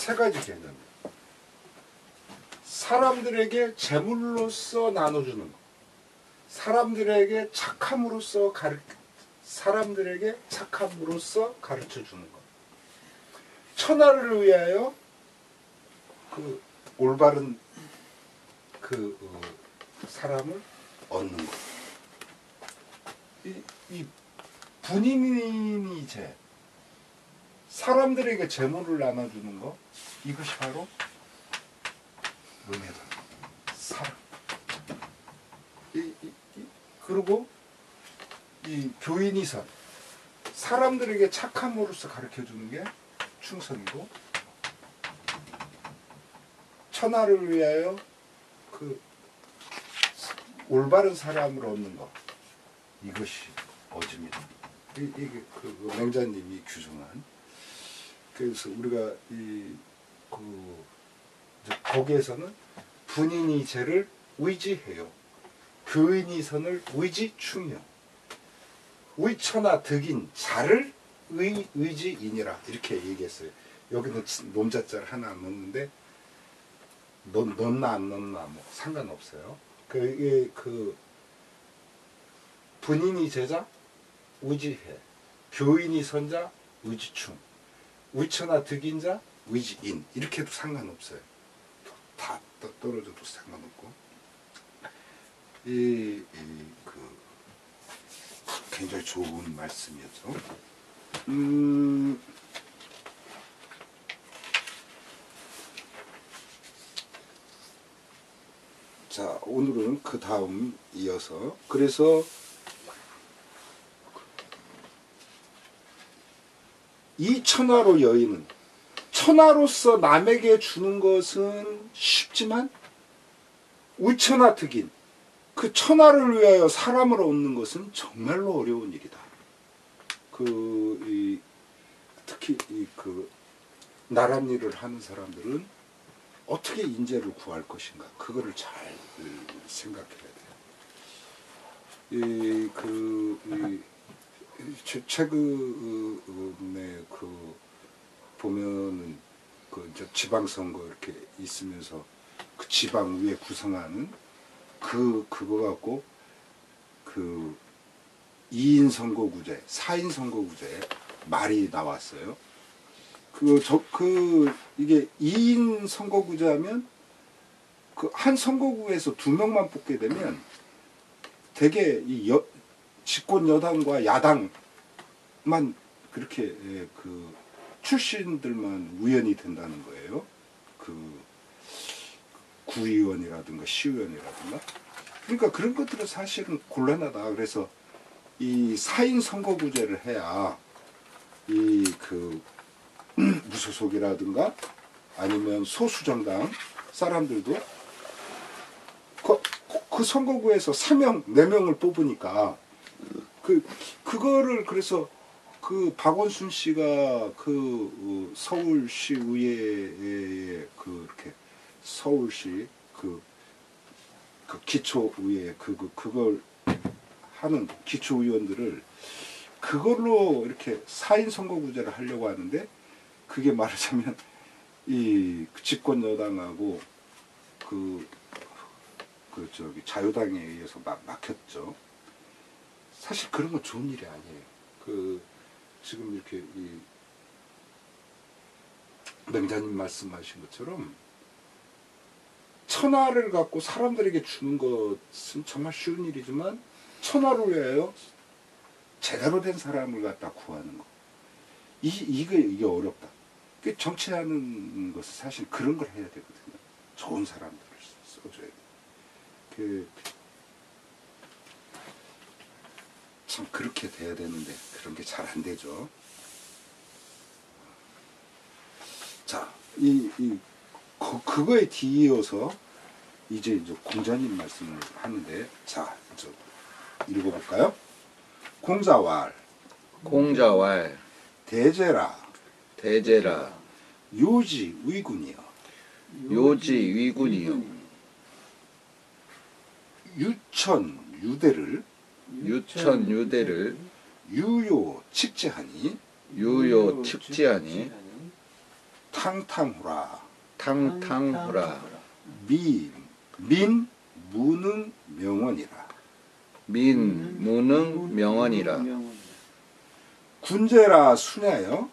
세 가지 개념. 사람들에게 재물로서 나눠주는 것, 사람들에게 사람들에게 착함으로써 가르쳐 주는 것, 천하를 위하여 그 올바른 그 사람을 얻는 것. 이 분인이제 사람들에게 재물을 나눠주는 것, 이것이 바로 명예다. 사랑. 그리고 이 교인이선 사람들에게 착함으로써 가르쳐주는 게 충성이고, 천하를 위하여 그 올바른 사람을 얻는 것, 이것이 어집니다. 이게 그 맹자님이 규정한. 그래서 우리가 거기에서는 분인이 제를 의지해요. 교인이 선을 의지충이요. 의천하 득인 자를 의지인이라 이렇게 얘기했어요. 여기는 놈자자를 하나 안 넣는데 넣나 안 넣나 뭐 상관없어요. 그 분인이 제자 의지해, 교인이 선자 의지충, 의천하 득인자 의지인, 이렇게 해도 상관없어요. 다 떨어져도 상관없고, 굉장히 좋은 말씀이었죠. 자, 오늘은 그 다음 이어서, 그래서 이 천하로 여인은 천하로서 남에게 주는 것은 쉽지만 의천하 득인, 그 천하를 위하여 사람을 얻는 것은 정말로 어려운 일이다. 특히 나란 일을 하는 사람들은 어떻게 인재를 구할 것인가, 그거를 잘 생각해야 돼요. 최근에 보면은 지방선거 이렇게 있으면서 그 지방 위에 구성하는 그거 갖고 2인 선거구제, 4인 선거구제 말이 나왔어요. 이게 2인 선거구제 하면 한 선거구에서 2명만 뽑게 되면 되게 집권 여당과 야당만 그렇게 출신들만 우연이 된다는 거예요. 구의원이라든가 시의원이라든가. 그러니까 그런 것들은 사실은 곤란하다. 그래서 이 4인 선거구제를 해야 무소속이라든가 아니면 소수정당 사람들도 그 선거구에서 3명, 4명을 뽑으니까 그거를 그래서 박원순 씨가 서울시 의회에 이렇게 서울시 기초의회 그걸 하는 기초의원들을 그걸로 이렇게 4인 선거구제를 하려고 하는데, 그게 말하자면 이 집권 여당하고 자유당에 의해서 막혔죠. 사실 그런 건 좋은 일이 아니에요. 지금 이렇게 맹자님 말씀하신 것처럼 천하를 갖고 사람들에게 주는 것은 정말 쉬운 일이지만, 천하를 위하여 제대로 된 사람을 갖다 구하는 거, 이게 어렵다. 정치하는 것은 사실 그런 걸 해야 되거든요. 좋은 사람들을 써줘야 돼. 참 그렇게 돼야 되는데 그런 게 잘 안 되죠. 자, 그거에 뒤이어서 이제 공자님 말씀을 하는데, 자, 읽어볼까요? 공자왈 대제라 요지 위군이여 유천 유대를 유요 측지하니 탕탕후라. 탕탕후라. 민 무능 명언이라. 민 무능 명언이라. 군제라 순야여.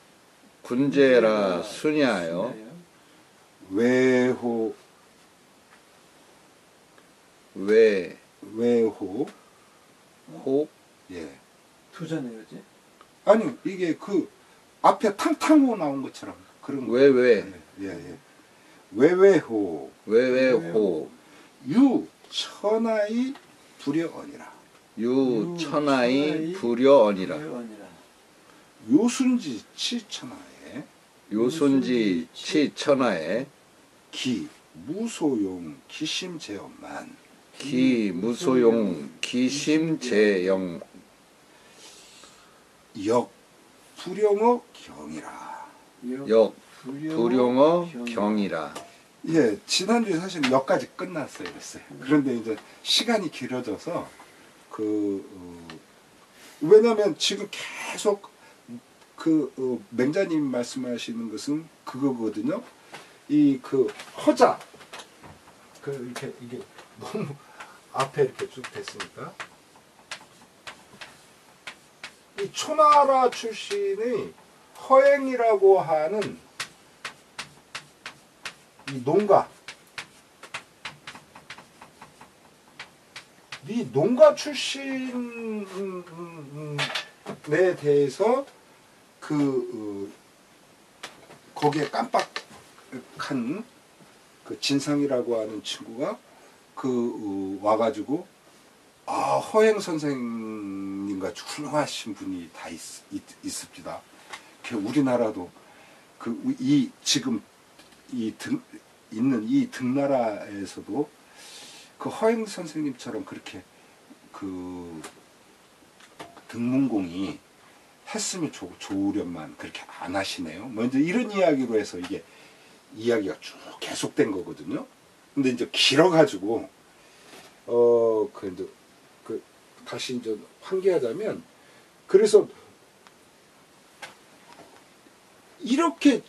군제라 순야여. 외호 외호 호. 예. 투자네요, 이제. 아니 이게 그 앞에 탕탕호 나온 것처럼 그런 거. 외외. 예. 외외호 외외호. 유 천하의 불여언이라. 유 천하의 불여언이라. 요순지 치천하에 요순지 치천하에 기 무소용 기심제엄만. 기 무소용 기심제영. 역 불영어 경이라. 역 불용어 경이라. 예, 지난주에 사실 역까지 끝났어요, 그랬어요. 그런데 이제 시간이 길어져서 왜냐면 지금 계속 맹자님 말씀하시는 것은 그거거든요. 이 허자 이렇게 이게 너무 앞에 이렇게 쭉 됐으니까 이 초나라 출신의 허행이라고 하는 이 농가, 이 농가 출신에 대해서 거기에 깜빡한 진상이라고 하는 친구가 와가지고 허행 선생님같이 훌륭하신 분이 다 있습니다. 우리나라도 지금 있는 이 등나라에서도 허행 선생님처럼 그렇게 등문공이 했으면 좋으련만 그렇게 안 하시네요. 먼저 이런 이야기로 해서 이게 이야기가 쭉 계속된 거거든요. 근데 이제 길어가지고 다시 이제 환기하자면, 그래서 이렇게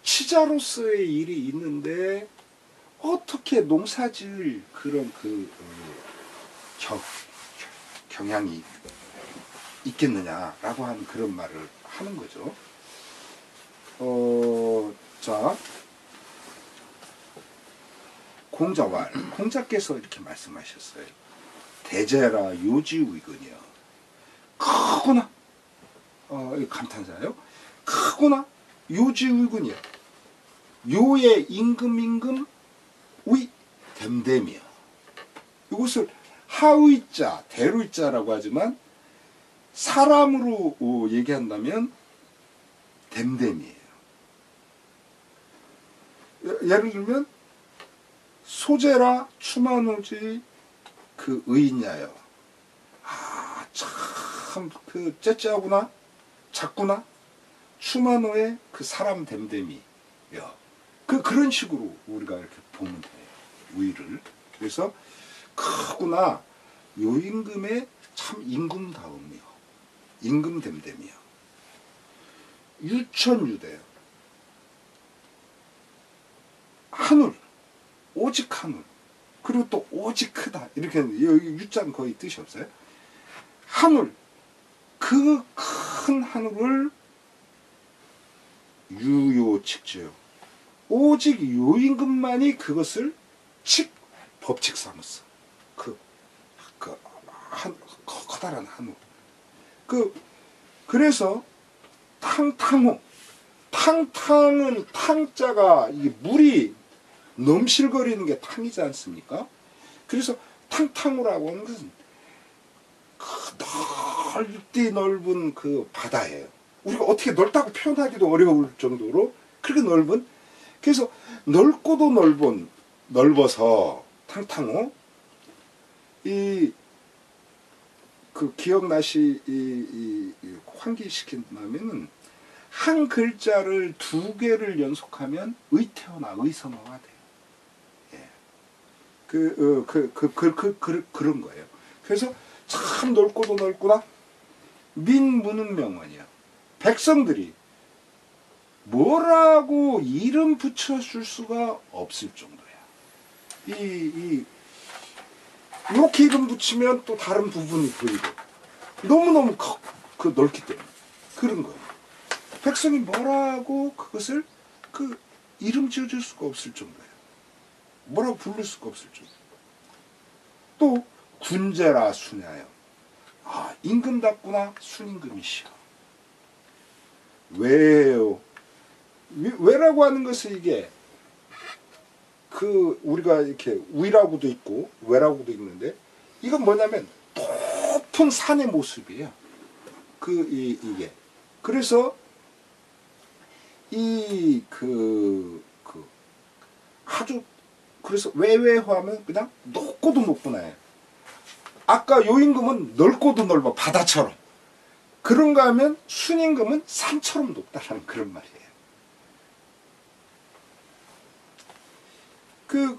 치자로서의 일이 있는데 어떻게 농사지을 그런 경향이 있겠느냐라고 하는 그런 말을 하는 거죠. 자, 공자께서 이렇게 말씀하셨어요. 대제라 요지의근이여. 크구나. 감탄사예요. 크구나. 요지의근이여. 요의 임금 의 댐댐이여. 이것을 하의자, 대의자라고 하지만 사람으로 얘기한다면 댐댐이에요. 예를 들면 소재라 추만오지 의인야여. 참 째째하구나, 작구나. 추만호의 사람 댐댐이요. 그런 식으로 우리가 이렇게 보면 돼요, 의를. 그래서 크구나. 요 임금의 참 임금다움이요. 임금 댐댐이요. 유천유대요. 한울, 오직 한울. 그리고 또 오직 크다. 이렇게 여기 유자는 거의 뜻이 없어요. 한울, 그 큰 한울을 유요칙지요. 오직 요 임금만이 그것을 법칙 삼았어. 커다란 한우. 그래서 탕탕호. 탕탕은 탕자가 이게 물이 넘실거리는 게 탕이지 않습니까? 그래서 탕탕호라고 하는 것은 넓디 넓은 바다예요. 우리가 어떻게 넓다고 표현하기도 어려울 정도로 그렇게 넓은. 그래서 넓고도 넓어서 탕탕호. 환기시킨다면은 한 글자를 두 개를 연속하면 의태어나 의성어가 돼요. 예. 그런 거예요. 그래서 참 넓고도 넓구나. 민무는 명언이야. 백성들이 뭐라고 이름 붙여줄 수가 없을 정도야. 이렇게 이름 붙이면 또 다른 부분이 보이고 너무너무 그 넓기 때문에 그런 거예요. 백성이 뭐라고 그것을 그 이름 지어줄 수가 없을 정도예요. 뭐라고 부를 수가 없을 정도. 또 군제라 순하여 아 임금답구나 순임금이시여. 왜요? 왜라고 하는 것은 이게 그 우리가 이렇게 위라고도 있고 왜라고도 있는데 이건 뭐냐면 높은 산의 모습이에요. 이게 그래서 아주 그래서 왜하면 그냥 높고도 높구나요. 아까 요임금은 넓고도 넓어 바다처럼. 그런가 하면 순임금은 산처럼 높다라는 그런 말이에요. 그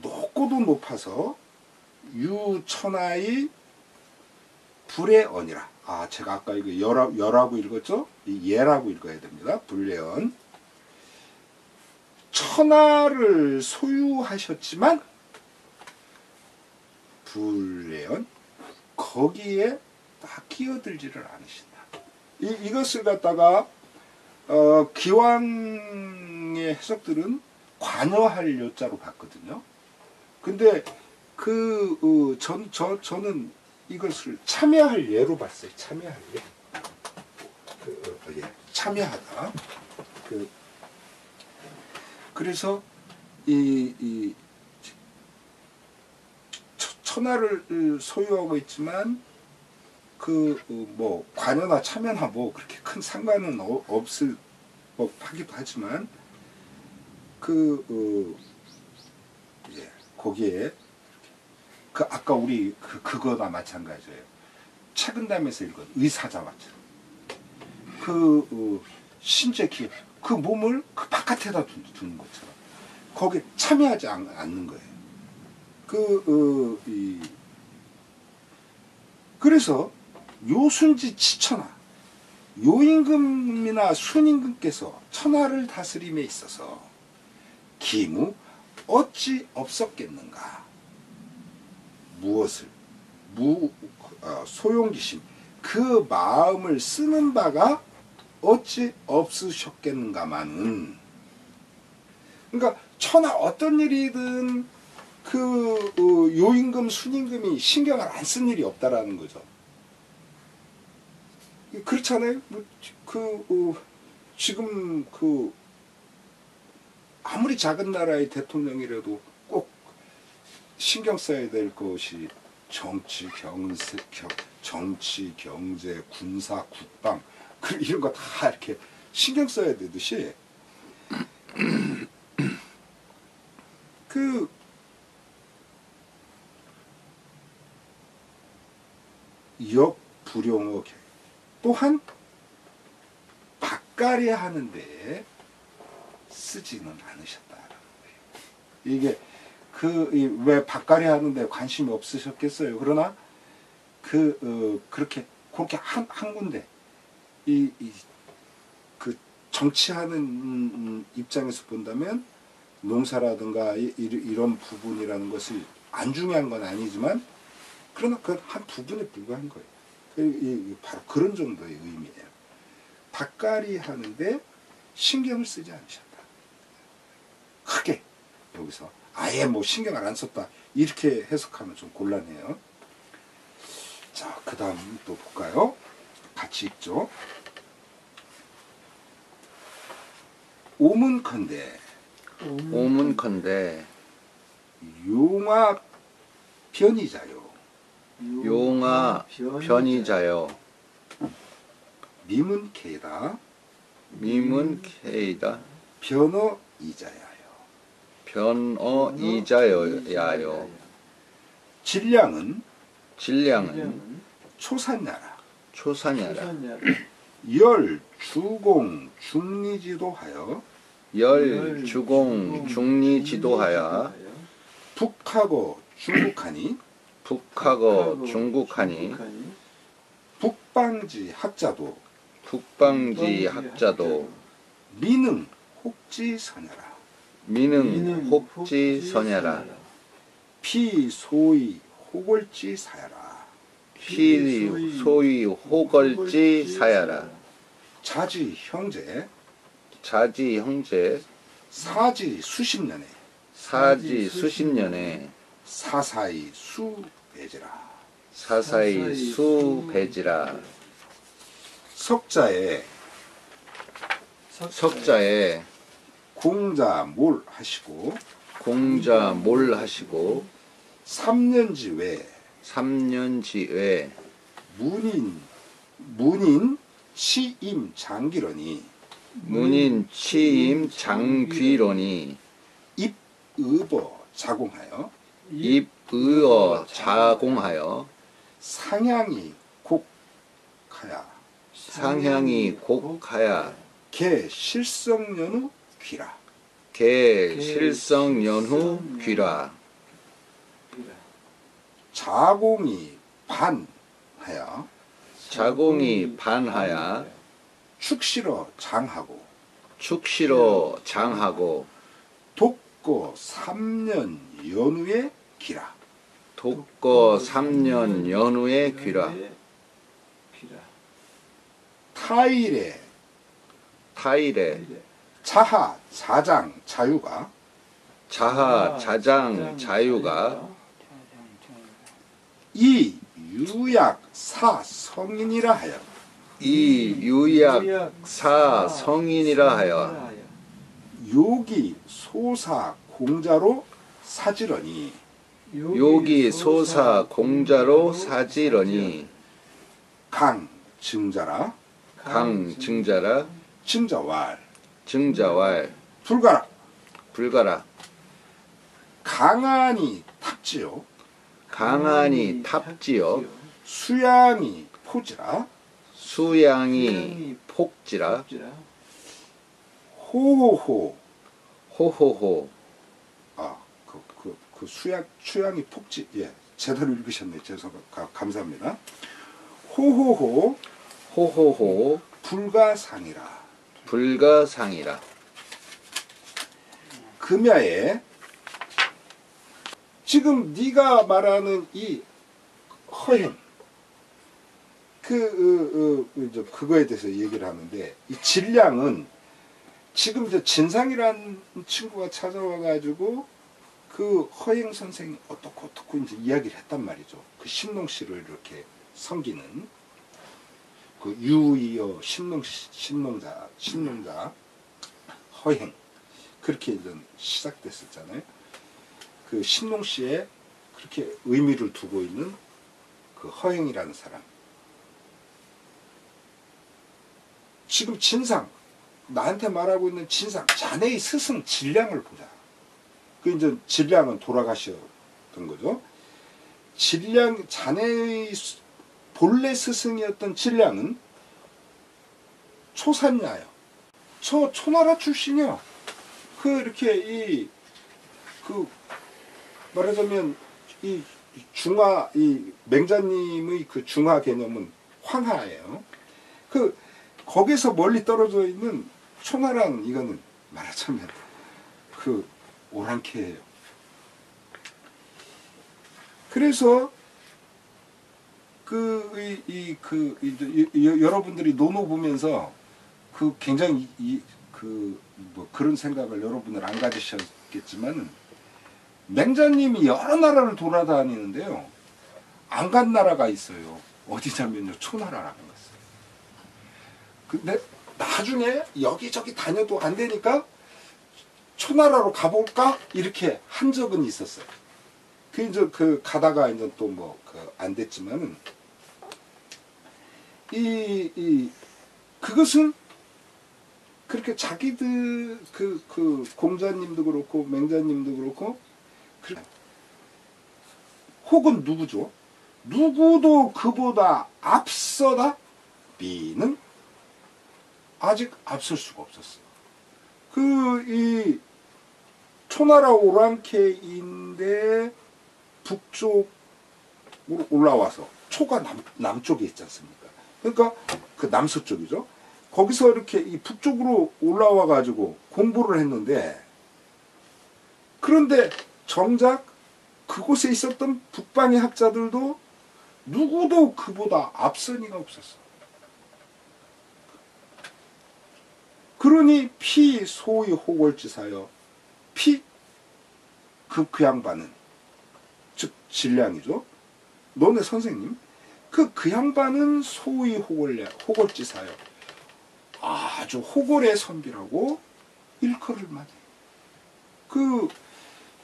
높고도 높아서 유천하의 불의 언이라. 아 제가 아까 이거 여라고 읽었죠? 이 예라고 읽어야 됩니다. 불례언. 천하를 소유하셨지만 불례언 거기에 딱 끼어들지를 않으신다. 이것을 갖다가 기왕의 해석들은 관여할 요자로 봤거든요. 근데 저는 이것을 참여할 예로 봤어요. 참여할 예. 참여하다. 그래서 천하를 소유하고 있지만 뭐 관여나 참여나 뭐 그렇게 큰 상관은 없을 법하기도 하지만 거기에 아까 우리 그거나 마찬가지예요. 최근담에서 읽은 의사자마처럼 신체 기 그 몸을 그 바깥에다 두는 것처럼 거기에 참여하지 않는 거예요. 그래서 요순지 치천하 요임금이나 순임금께서 천하를 다스림에 있어서 기무 어찌 없었겠는가. 무엇을 소용기심 그 마음을 쓰는 바가 어찌 없으셨겠는가마는. 그러니까 천하 어떤 일이든 요임금 순임금이 신경을 안 쓴 일이 없다라는 거죠. 그렇잖아요. 지금 아무리 작은 나라의 대통령이라도 꼭 신경 써야 될 것이 정치, 경제, 군사, 국방 이런 거 다 이렇게 신경 써야 되듯이 역불용어 또한 밭갈이 하는데 쓰지는 않으셨다라는 거예요. 이게 왜 밭갈이 하는데 관심이 없으셨겠어요. 그러나 그렇게 한 군데 정치하는 입장에서 본다면 농사라든가 이런 부분이라는 것이 안 중요한 건 아니지만 그러나 그 한 부분에 불과한 거예요. 바로 그런 정도의 의미예요. 밭갈이 하는데 신경을 쓰지 않으셨다. 크게 여기서 아예 뭐 신경을 안 썼다 이렇게 해석하면 좀 곤란해요. 자, 그 다음 또 볼까요? 같이 읽죠. 오문컨대 용화 변이자요 용화 변이자여 미문케이다 변어이자야요 질량은 초산야라 열 주공 중리지도하여 북하고 중국하니 북방지 학자도 미능 혹지선야라. 미능 혹지선야라. 피소위 호걸지사야라. 피소위 호걸지사야라. 자지 형제 자지 형제 사지 수십 년에 사지 수십 년에 사사이 수배지라. 사사이 수배지라. 석자에 석자에 공자 몰 하시고 공자 몰 하시고 3년지 외 3년지 외 문인 치임 장기러니 문인 치임 장귀러니 입의버 자공하여 입의어 자공하여 상향이 곡하야 상향이 곡하야 개 실성연후 귀라. 개 실성연후 귀라. 자공이 반하야 자공이 반하야 축실어 장하고 축실어 장하고 독거 3년 연후에 기라. 독거 3년 연후에 귀라. 타일에 타일에 자하 자장 자유가 자하 자장 자유가 이 유약 사 성인이라 하여 이 유약 사 성인이라 하여 요기 소사 공자로 사지러니 요기 소사 공자로 사지러니 강 증자라 강 증자라 증자왈 증자왈 불가라. 불가라. 강한이 탑지요 강한이 탑지요 수양이 포지라. 수양이 폭지라. 호호호 호호호 그 수양이 폭지. 예, 제대로 읽으셨네. 죄송합니다. 감사합니다. 호호호 호호호 불가상이라. 불가상이라. 금야에 지금 네가 말하는 이 허행 그거에 대해서 얘기를 하는데 이 질량은 지금 이제 진상이라는 친구가 찾아와 가지고 그 허행 선생이 어떻고 이제 이야기를 했단 말이죠. 그 신농 씨를 이렇게 섬기는 그 유이어 신농자 허행 그렇게 이제 시작됐었잖아요. 그 신농 씨에 그렇게 의미를 두고 있는 그 허행이라는 사람. 지금 진상 나한테 말하고 있는 진상 자네의 스승 질량을 보자. 그 이제 질량은 돌아가셨던 거죠. 질량 자네의 본래 스승이었던 질량은 초산야요. 초나라 출신이요. 이렇게 말하자면 이 맹자님의 그 중화 개념은 황하예요. 거기서 멀리 떨어져 있는 초나라는 이거는 말하자면 오랑캐예요. 그래서 여러분들이 논어 보면서 굉장히 그런 생각을 여러분들 안 가지셨겠지만 맹자님이 여러 나라를 돌아다니는데요. 안 간 나라가 있어요. 어디냐면요. 초나라라는 거였어요. 근데 나중에 여기저기 다녀도 안 되니까 초나라로 가볼까? 이렇게 한 적은 있었어요. 가다가 이제 또 안 됐지만은 그것은 그렇게 자기들 공자님도 그렇고 맹자님도 그렇고 혹은 누구죠? 누구도 그보다 앞서다? B는 아직 앞설 수가 없었어요. 이 초나라 오랑캐인데 북쪽으로 올라와서 초가 남쪽에 있지 않습니까? 그러니까 그 남서쪽이죠. 거기서 이렇게 이 북쪽으로 올라와 가지고 공부를 했는데, 그런데 정작 그곳에 있었던 북방의 학자들도 누구도 그보다 앞선 이가 없었어. 그러니 피 소위 호골지사여, 피 그 양반은, 즉 진량이죠. 너네 선생님, 그 양반은 소위 호골지사여, 아주 호골의 선비라고 일컬을 많이.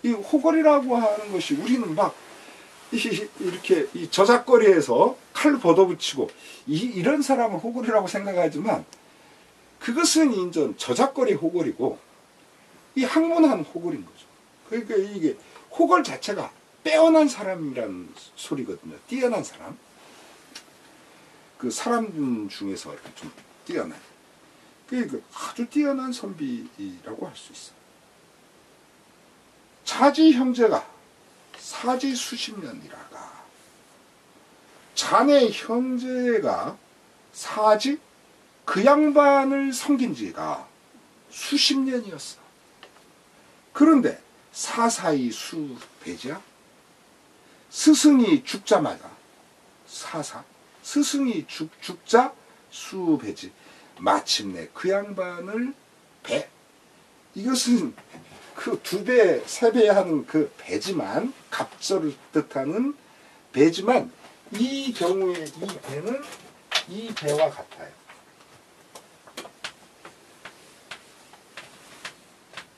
이 호골이라고 하는 것이, 우리는 막 이렇게 이 저작거리에서 칼 걷어붙이고 이런 사람을 호골이라고 생각하지만, 그것은 인전 저작거리 호골이고 이 학문한 호골인 거죠. 그러니까 이게 호골 자체가 빼어난 사람이란 소리거든요. 뛰어난 사람. 그 사람 중에서 이렇게 좀 뛰어난. 그러니까 아주 뛰어난 선비라고 할 수 있어. 자지 형제가 사지 수십 년이라가. 자네 형제가 사지, 그 양반을 섬긴 지가 수십 년이었어. 그런데 사사이 수배자, 스승이 죽자마자, 스승이 죽자 수배지, 마침내 그 양반을 이것은 그 2배, 3배 하는 그 배지만, 갑절을 뜻하는 배지만, 이 경우에 이 배는 이 배와 같아요.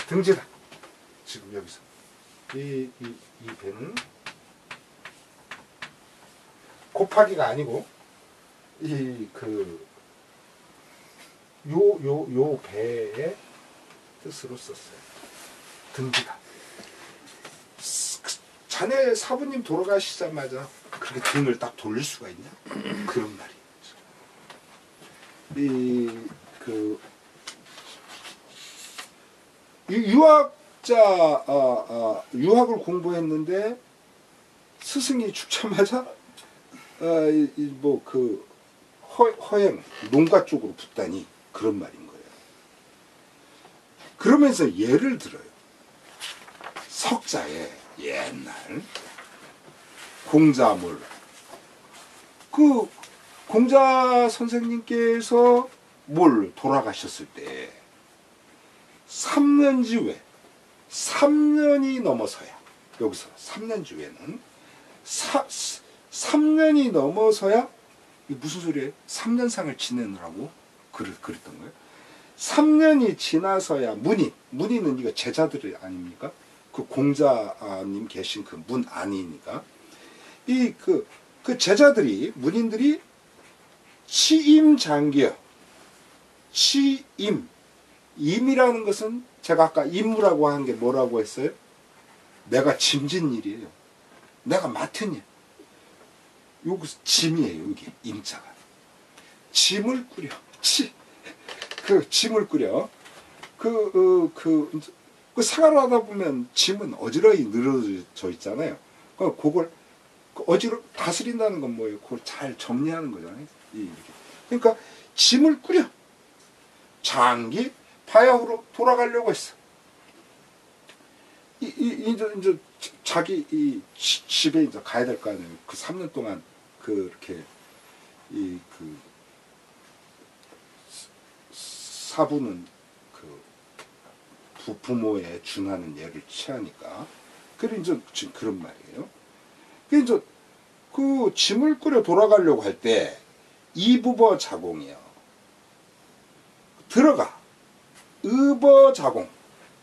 등지다. 지금 여기서 이 배는 곱하기가 아니고 요 배의 뜻으로 썼어요. 등지다. 자네 사부님 돌아가시자마자 그렇게 등을 딱 돌릴 수가 있냐? 그런 말이에요. 유학을 공부했는데 스승이 죽자마자 허행 농가 쪽으로 붙다니, 그런 말인 거예요. 그러면서 예를 들어요. 석자에 옛날 공자물, 그 공자 선생님께서 돌아가셨을 때 3년지 외, 3년이 넘어서야, 여기서 3년지 외는 3년이 넘어서야, 이게 무슨 소리예요? 3년상을 지내느라고 그랬던 거예요. 3년이 지나서야 문인은 이거 제자들이 아닙니까? 그 공자님 계신 그 문 안이니까, 그 제자들이, 문인들이 치임장기여, 임이라는 것은 제가 아까 임무라고 한 게 뭐라고 했어요? 내가 짐진 일이에요. 내가 맡은 일. 요거 짐이에요. 이게 임자가. 짐을 꾸려. 짐을 꾸려. 그 생활하다 보면 짐은 어지러이 늘어져 있잖아요. 그걸 다스린다는 건 뭐예요? 그걸 잘 정리하는 거잖아요. 이렇게. 그러니까 짐을 꾸려. 장기 바야흐로 돌아가려고 했어. 이제 자기 집에 이제 가야 될 거 아니에요. 그 3년 동안 그렇게 사부는 그 부모에 준하는 예를 취하니까. 그래 이제 지금 그런 말이에요. 그 이제 그 짐을 꾸려 돌아가려고 할 때 이부버 자공이요. 들어가. 의버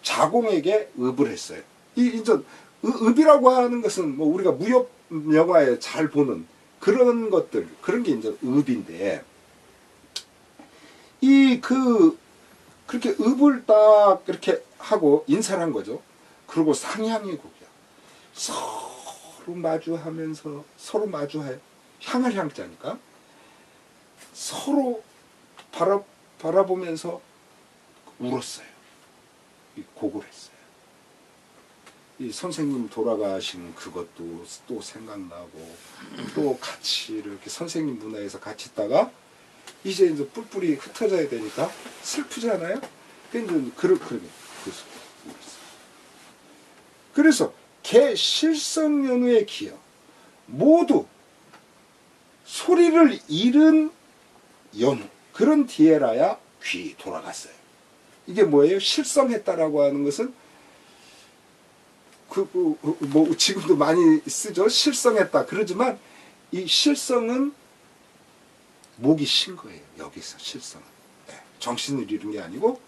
자공에게 읍을 했어요. 이제 읍이라고 하는 것은 뭐 우리가 무협 영화에 잘 보는 그런 것들, 그런 게 이제 읍인데, 그렇게 읍을 딱 이렇게 하고 인사를 한 거죠. 그리고 상향의 곡이야. 서로 마주해요. 향할 향자니까. 서로 바라보면서 울었어요. 이 곡을 했어요. 이 선생님 돌아가신 그것도 또 생각나고, 또 같이 이렇게 선생님 문화에서 같이 있다가 이제 뿔뿔이 흩어져야 되니까 슬프잖아요. 그래서 개 실성연우의 기여 모두 소리를 잃은 연우 그런 디에라야 귀 돌아갔어요. 이게 뭐예요? 실성했다라고 하는 것은 뭐 지금도 많이 쓰죠. 실성했다 그러지만 이 실성은 목이 쉰 거예요. 여기서 실성은 정신을 잃은 게 아니고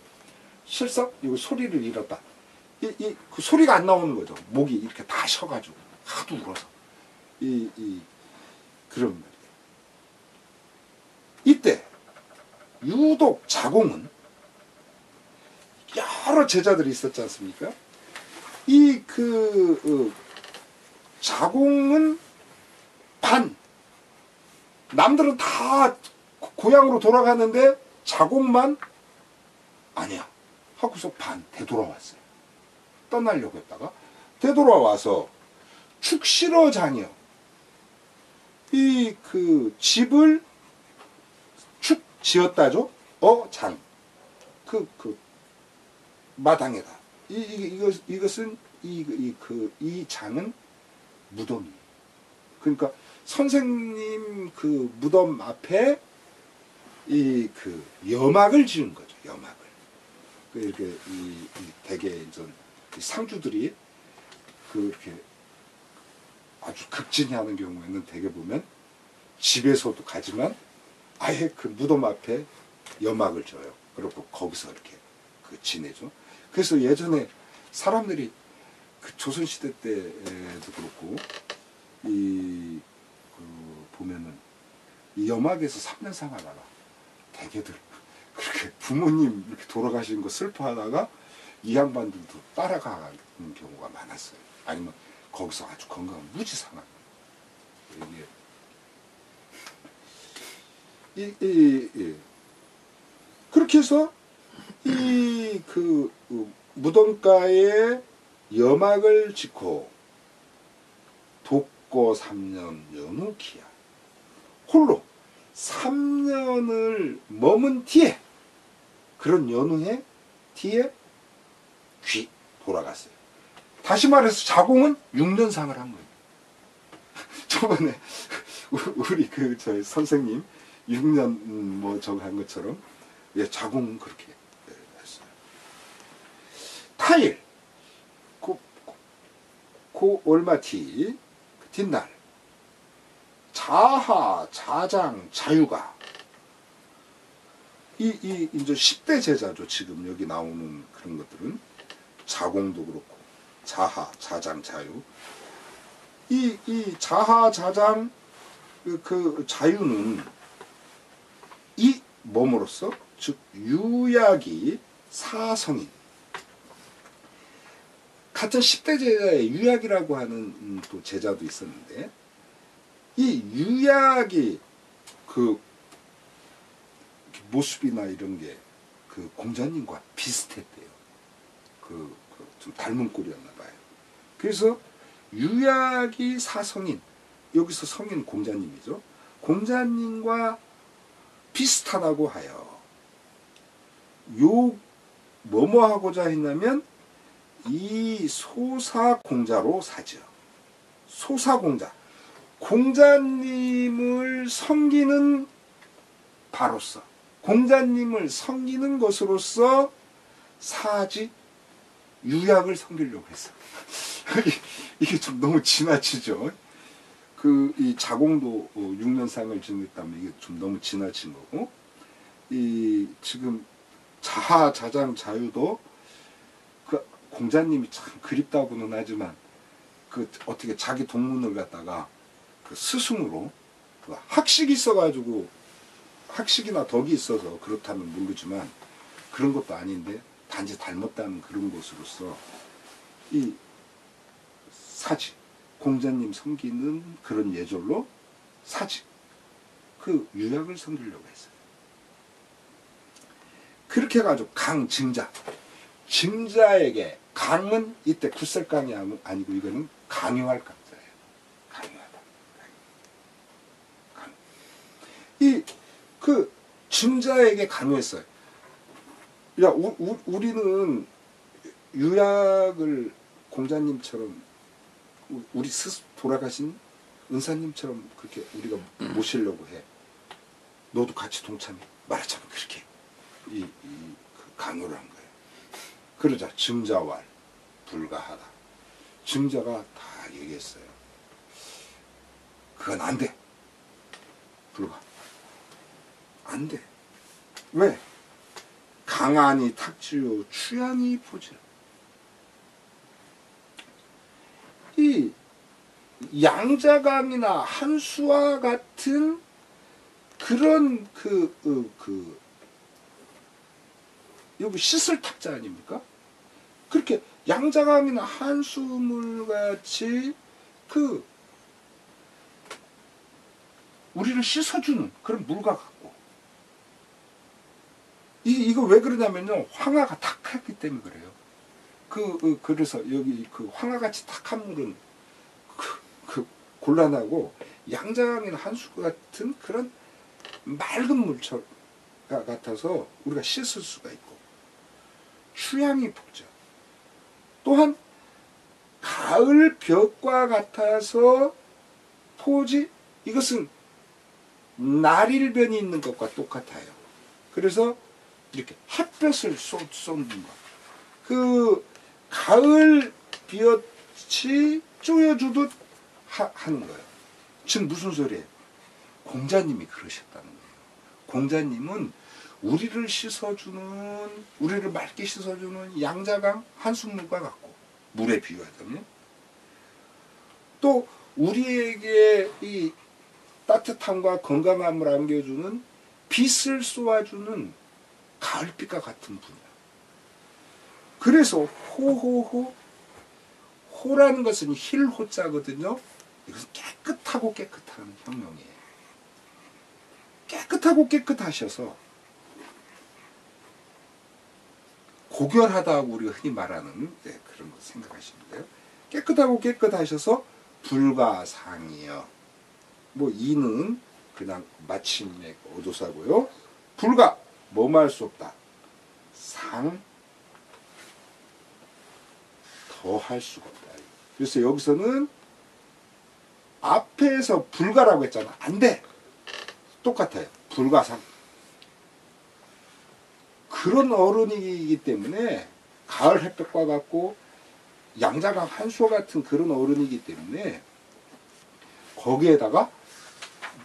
실성 이거 소리를 잃었다. 그 소리가 안 나오는 거죠. 목이 이렇게 다 쉬어가지고 하도 울어서 그런 말이에요. 이때 유독 자공은 여러 제자들이 있었지 않습니까? 자공은 남들은 다 고향으로 돌아가는데 자공만 아니야 하고서 되돌아왔어요. 떠나려고 했다가 되돌아와서 축실어장이요. 집을 축 지었다죠. 장. 마당에다. 이것은 이 장은 무덤이에요. 그러니까 선생님 무덤 앞에 여막을 지은 거죠. 여막을. 이렇게 대개 이제 상주들이 이렇게 아주 급진히 하는 경우에는 대개 보면 집에서도 가지만 아예 무덤 앞에 여막을 져요. 그리고 거기서 이렇게 지내죠. 그래서 예전에 사람들이 조선시대 때도 그렇고 보면은 이 여막에서 3년 생활하라. 대개들 그렇게 부모님 이렇게 돌아가신 거 슬퍼하다가 이 양반들도 따라가는 경우가 많았어요. 아니면 거기서 아주 건강한 무지상한 그렇게 해서 무덤가에 여막을 짓고 독거 3년 연우기야 홀로 3년을 머문 뒤에 그런 연후에 뒤에 귀 돌아갔어요. 다시 말해서 자공은 6년상을 한 거예요. 저번에 우리 저희 선생님 6년 저거 한 것처럼 자공은 그렇게 했어요. 타일 얼마 뒷날 자하 자장 자유가 이제 10대 제자죠. 지금 여기 나오는 그런 것들은 자공도 그렇고 자하 자장 자유 이 자하 자장 자유는 이 몸으로써 즉 유약이 사성인 같은 10대 제자의 유약이라고 하는 또 제자도 있었는데 이 유약이 모습이나 이런 게 공자님과 비슷했대요. 좀 닮은 꼴이었나 봐요. 그래서 유약이 사성인 여기서 성인 공자님이죠. 공자님과 비슷하다고 하여 뭐뭐 하고자 했냐면 이 소사공자로 사죠. 소사공자 공자님을 섬기는 바로서 공자님을 섬기는 것으로서 사지 유약을 섬기려고 했어. 이게 좀 너무 지나치죠. 이 자공도 6년상을 지냈다면 이게 좀 너무 지나친 거고 지금 자하 자장 자유도 공자님이 참 그립다고는 하지만 어떻게 자기 동문을 갖다가 스승으로 학식이 있어가지고 학식이나 덕이 있어서 그렇다면 모르지만 그런 것도 아닌데 단지 닮았다는 그런 것으로서 이 사지 공자님 섬기는 그런 예절로 사지 유약을 섬기려고 했어요. 그렇게 해가지고 증자에게 강은 이때 굳셀강이 아니고 이거는 강요할 강자예요. 강요하다. 증자에게 강요했어요. 야, 우리는 유약을 공자님처럼 우리 돌아가신 은사님처럼 그렇게 우리가 모시려고 해. 너도 같이 동참해. 말하자면 그렇게 그 강요를 한 거예요. 그러자 증자왈 불가하다. 증자가 다 얘기했어요. 그건 안 돼. 불가. 안 돼. 왜? 강하니 탁지요 취향이 보지. 이 양자강이나 한수와 같은 그런 여기 씻을 탁자 아닙니까? 그렇게 양자강이나 한수물 같이 우리를 씻어주는 그런 물과 같고, 이거 왜 그러냐면요, 황화가 탁했기 때문에 그래요. 그래서 여기 그 황화같이 탁한 물은 곤란하고, 양자강이나 한수 같은 그런 맑은 물처럼 같아서 우리가 씻을 수가 있고, 취향이 북죠. 또한 가을 볕과 같아서 토지, 이것은 날일변이 있는 것과 똑같아요. 그래서 이렇게 햇볕을 쏟는 것. 그 가을 볕이 쪼여주듯 하는 거예요. 즉 무슨 소리예요? 공자님이 그러셨다는 거예요. 공자님은 우리를 씻어주는, 우리를 맑게 씻어주는 양자강 한수물과 같고, 물에 비유하자면, 또 우리에게 이 따뜻함과 건강함을 안겨주는 빛을 쏘아주는 가을빛과 같은 분이야. 그래서 호호호, 호라는 것은 힐호자거든요. 이것은 깨끗하고 깨끗한 형용이에요. 깨끗하고 깨끗하셔서, 고결하다고 우리가 흔히 말하는 그런 거 생각하시면 돼요. 깨끗하고 깨끗하셔서 불가상이요. 뭐 이는 그냥 마침내 어조사고요. 불가 뭐할 수 없다. 상 더 할 수가 없다. 그래서 여기서는 앞에서 불가라고 했잖아. 안 돼. 똑같아요. 불가상. 그런 어른이기 때문에 가을 햇볕과 같고 양자강 한수와 같은 그런 어른이기 때문에 거기에다가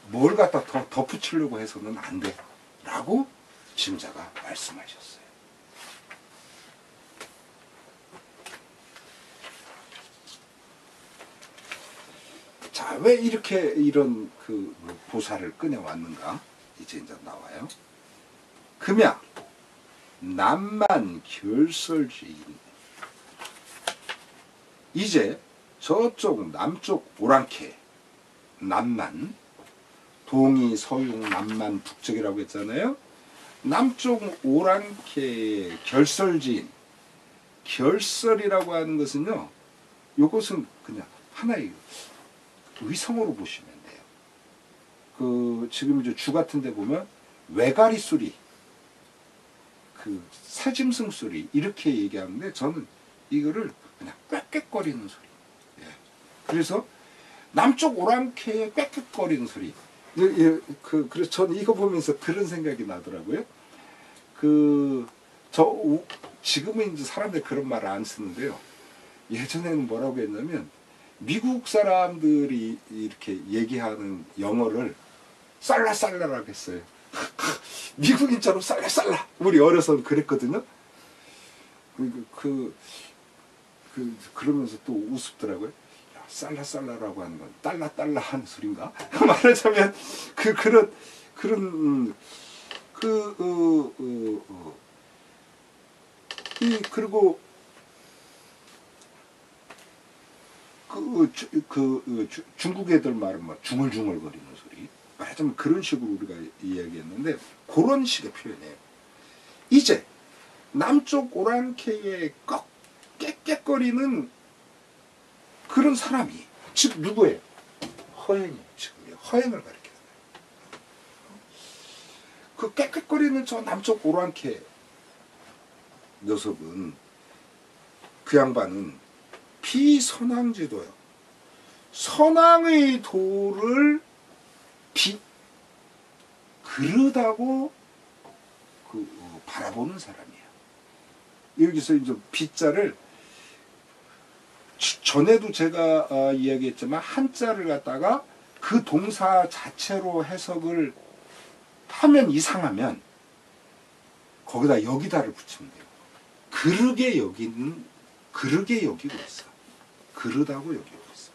뭘 갖다 더 덧붙이려고 해서는 안 돼. 라고 증자가 말씀하셨어요. 자, 왜 이런 그 보살을 꺼내왔는가? 이제 나와요. 금야 남만 결설지인. 이제 저쪽 남쪽 오랑캐 남만, 동이 서용 남만 북쪽이라고 했잖아요. 남쪽 오랑캐의 결설지인. 결설이라고 하는 것은요, 이것은 그냥 하나의 의성어로 보시면 돼요. 지금 이제 주 같은 데 보면 외가리 소리, 새짐승 소리 이렇게 얘기하는데, 저는 이거를 그냥 꽥꽥거리는 소리. 예. 그래서 남쪽 오랑캐의 꽥꽥거리는 소리. 그래서 저는 이거 보면서 그런 생각이 나더라고요. 지금은 이제 사람들이 그런 말을 안 쓰는데요. 예전에는 뭐라고 했냐면, 미국 사람들이 이렇게 얘기하는 영어를 쌀라쌀라라고 했어요. 미국인처럼 쌀라쌀라. 우리 어려서는 그랬거든요. 그러면서 또 우습더라고요. 야, 쌀라쌀라라고 하는 건 딸라딸라 하는 소린가? 말하자면 그리고 중국 애들 말은 막 중얼중얼거리는 소리. 말하자면 그런 식으로 우리가 이야기했는데, 그런 식의 표현이에요. 이제 남쪽 오랑캐의 깨깨거리는 그런 사람이, 즉 누구예요? 허행이 지금 허행을 가리켜요. 그 꽥꽥거리는 저 남쪽 오랑캐 녀석은, 그 양반은 비선왕지도요. 선왕의 도를 그릇하고 바라보는 사람이에요. 여기서 이제 비자를 전에도 제가 이야기했지만 한자를 갖다가 그 동사 자체로 해석을 하면 이상하면 거기다 여기다를 붙이면 돼요. 그릇에 여기고 있어. 그릇하고 여기고 있어.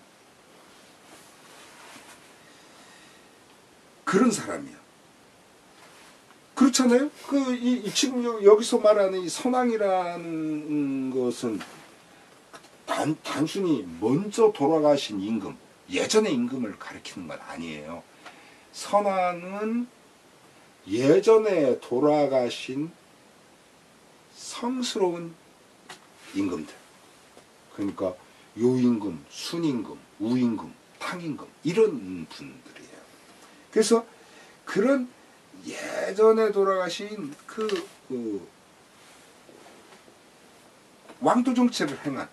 그런 사람이야. 그렇잖아요. 지금 여기서 말하는 이 선왕이라는 것은 단순히 먼저 돌아가신 임금, 예전의 임금을 가리키는 건 아니에요. 선왕은 예전에 돌아가신 성스러운 임금들. 그러니까 요임금, 순임금, 우임금, 탕임금 이런 분들이에요. 그래서 그런 예전에 돌아가신 왕도 정책을 행한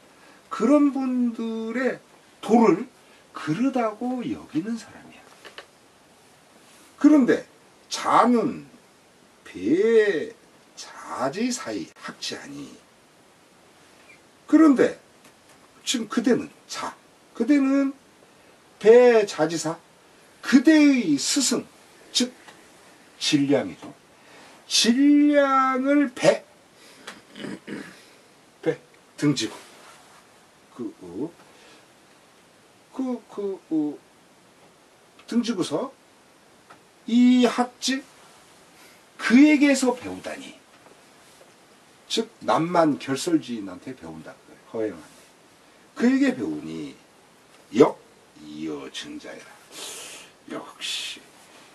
그런 분들의 도를 그릇하고 여기는 사람이야. 그런데 자는 배의 자지 사이 학지하니. 그런데 지금 그대는 그대는 배자지사, 그대의 스승, 즉 진량이죠. 진량을 등지고 등지고서 이 학지 그에게서 배우다니. 즉 남만 결설지인한테 배운다. 허행한테. 그에게 배우니 이어 증자해라. 역시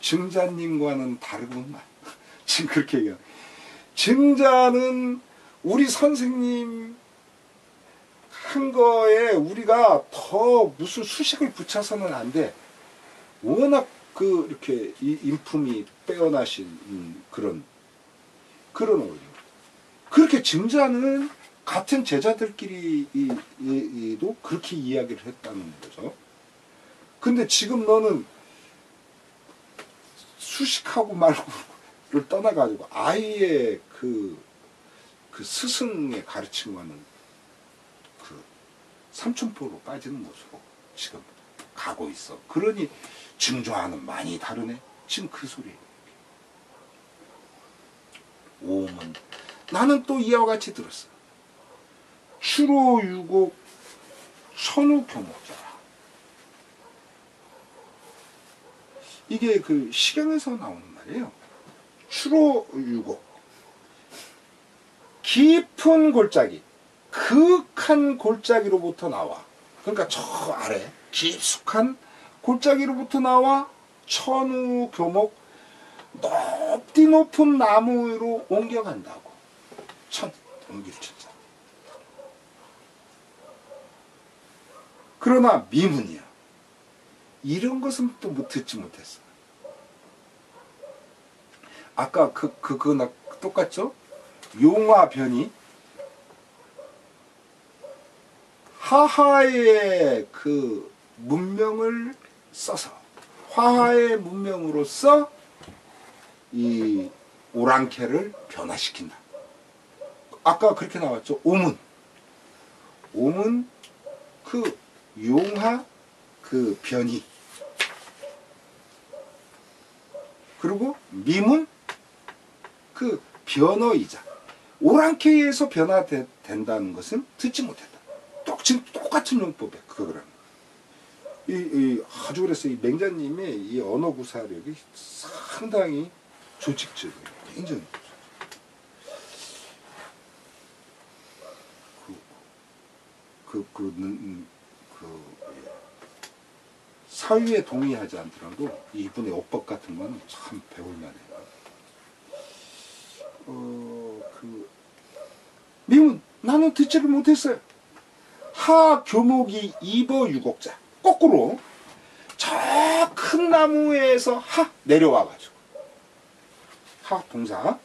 증자님과는 다르구만. 지금 그렇게 얘기해요. 증자는 우리 선생님 한 거에 우리가 더 무슨 수식을 붙여서는 안 돼. 워낙 이렇게 인품이 빼어나신 그런 어려. 그렇게 증자는 같은 제자들끼리도 그렇게 이야기를 했다는 거죠. 근데 지금 너는 수식하고 말고를 떠나가지고 아예 그 스승의 가르침과는 삼천포로 빠지는 모습으로 지금 가고 있어. 그러니 증조와는 많이 다르네. 지금 그 소리. 오음은 나는 또 이와 같이 들었어. 추로유곡 천우교목자라. 이게 시경에서 나오는 말이에요. 추로유곡, 깊은 골짜기, 극한 골짜기로부터 나와. 그러니까 저 아래 깊숙한 골짜기로부터 나와 천우교목, 높디 높은 나무로 옮겨간다고. 옮길 천자. 그러나 미문이야. 이런 것은 또 듣지 못했어. 아까 그거나 똑같죠? 용화변이 하하의 문명을 써서, 화하의 문명으로서 이 오랑캐를 변화시킨다. 아까 그렇게 나왔죠. 오문 용화 변이, 그리고 미문 변어이자 오랑캐에서 변화된다는 것은 듣지 못했다. 지금 똑같은 용법에 그거라는. 아주 그래서 이 맹자님의 이 언어 구사력이 상당히 조직적이에요. 굉장히. 사유에 동의하지 않더라도 이분의 어법 같은 거는 참 배울만해요. 미문 나는 듣지를 못했어요. 하 교목이 입어 유곡자, 거꾸로 저 큰 나무에서 내려와가지고 화학 동사.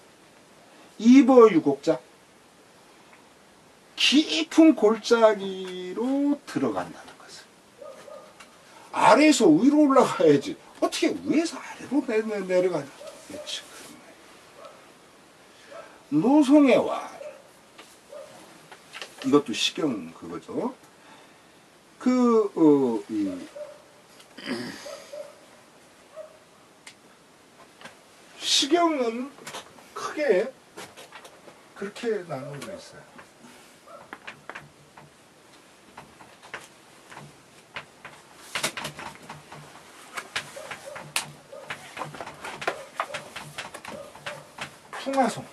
입어 유곡자. 깊은 골짜기로 들어간다는 것을. 아래에서 위로 올라가야지. 어떻게 위에서 아래로 내려가냐. 노송의 왈. 이것도 시경 그거죠. 시경은 크게 그렇게 나누고 있어요. 풍화송.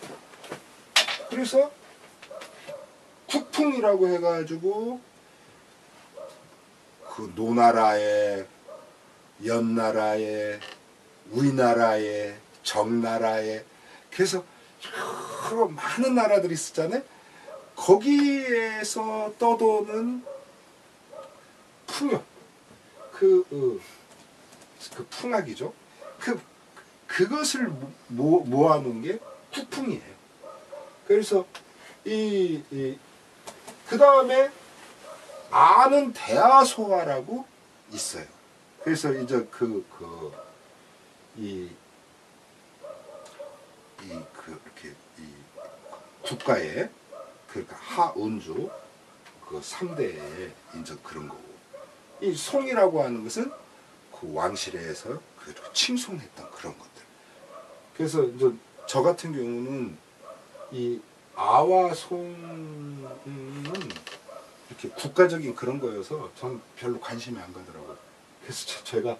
그래서 국풍이라고 해가지고 그 노나라에, 연나라에, 위나라에, 정나라에, 그래서 여러 많은 나라들이 있었잖아요. 거기에서 떠도는 풍요, 그 풍악이죠. 그것을 모아놓은 게 국풍이에요. 그래서 그 다음에 아는 대하소화라고 있어요. 그래서 이제 이렇게 국가의 그러니까 하운주 그 3대의 이제 그런 거고, 이 송이라고 하는 것은 그 왕실에서 그 칭송했던 그런 것들. 그래서 이제 저 같은 경우는 이 아와 송은 이렇게 국가적인 그런 거여서 전 별로 관심이 안 가더라고요. 그래서 제가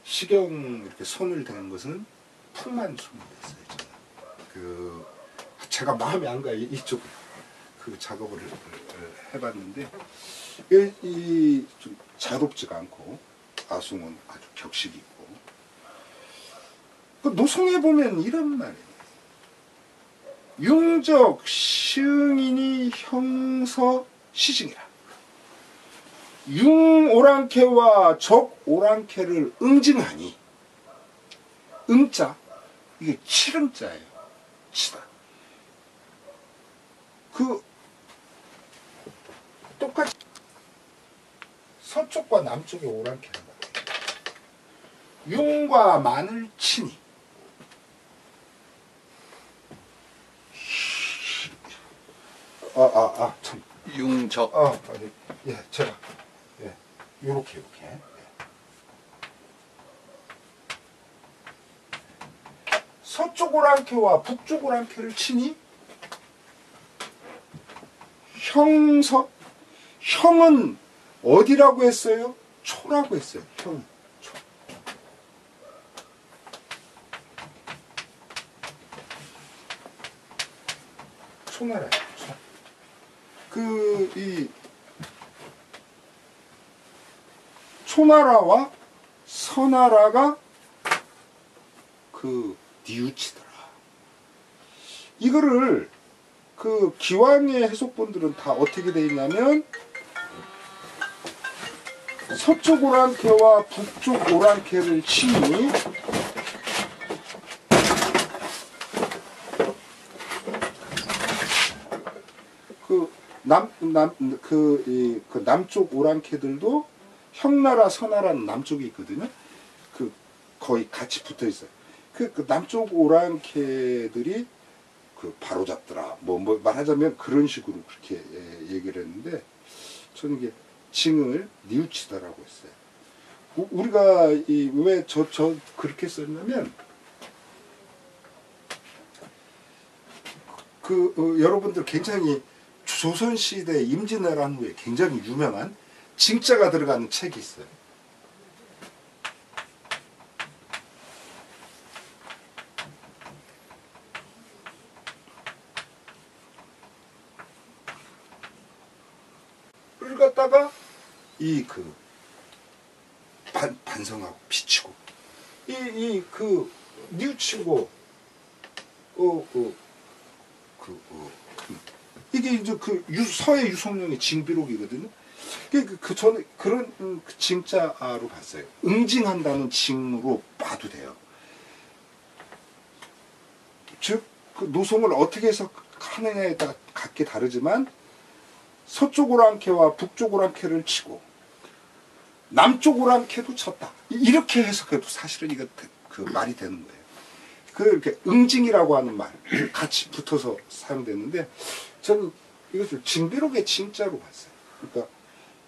시경 이렇게 손을 댄 것은 풍만 손을 댔어요. 제가 마음이 안 가요. 이쪽 그 작업을 해봤는데 좀 자롭지가 않고 아송은 아주 격식 있고. 그 노송에 보면 이런 말이에요. 융적 시응인이 형서 시증이라. 융 오랑캐와 적 오랑캐를 응징하니, 응자 이게 칠응자예요. 치다. 똑같이 서쪽과 남쪽의 오랑캐란 말이에요. 융과 만을 치니. 참. 융적. 예, 제가, 예, 요렇게. 예. 서쪽 오랑캐와 북쪽 오랑캐를 치니, 형은 어디라고 했어요? 초라고 했어요. 초. 초나라예요. 초나라와 서나라가 뉘우치더라. 이거를 기왕의 해석본들은 다 어떻게 돼 있냐면, 서쪽 오랑캐와 북쪽 오랑캐를 치니 남쪽 오랑캐들도 형나라, 서나라는 남쪽에 있거든요. 거의 같이 붙어 있어요. 남쪽 오랑캐들이 바로잡더라. 뭐 말하자면 그런 식으로 그렇게 얘기를 했는데, 저는 이게 징을 뉘우치다라고 했어요. 우리가 왜 그렇게 썼냐면, 여러분들 굉장히 조선시대 임진왜란 후에 굉장히 유명한 징자가 들어가는 책이 있어요. 그걸 갖다가 반성하고 비치고 뉘우치고 이게 이제 서해 유성룡의 징비록이거든요. 저는 그런 징자로 봤어요. 응징한다는 징으로 봐도 돼요. 즉 그 노송을 어떻게 해석하느냐에 따라 각기 다르지만 서쪽 오랑캐와 북쪽 오랑캐를 치고 남쪽 오랑캐도 쳤다. 이렇게 해석해도 사실은 이거 그 말이 되는 거예요. 그 이렇게 응징이라고 하는 말 같이 붙어서 사용됐는데 저는 이것을 징비록의 징자로 봤어요. 그러니까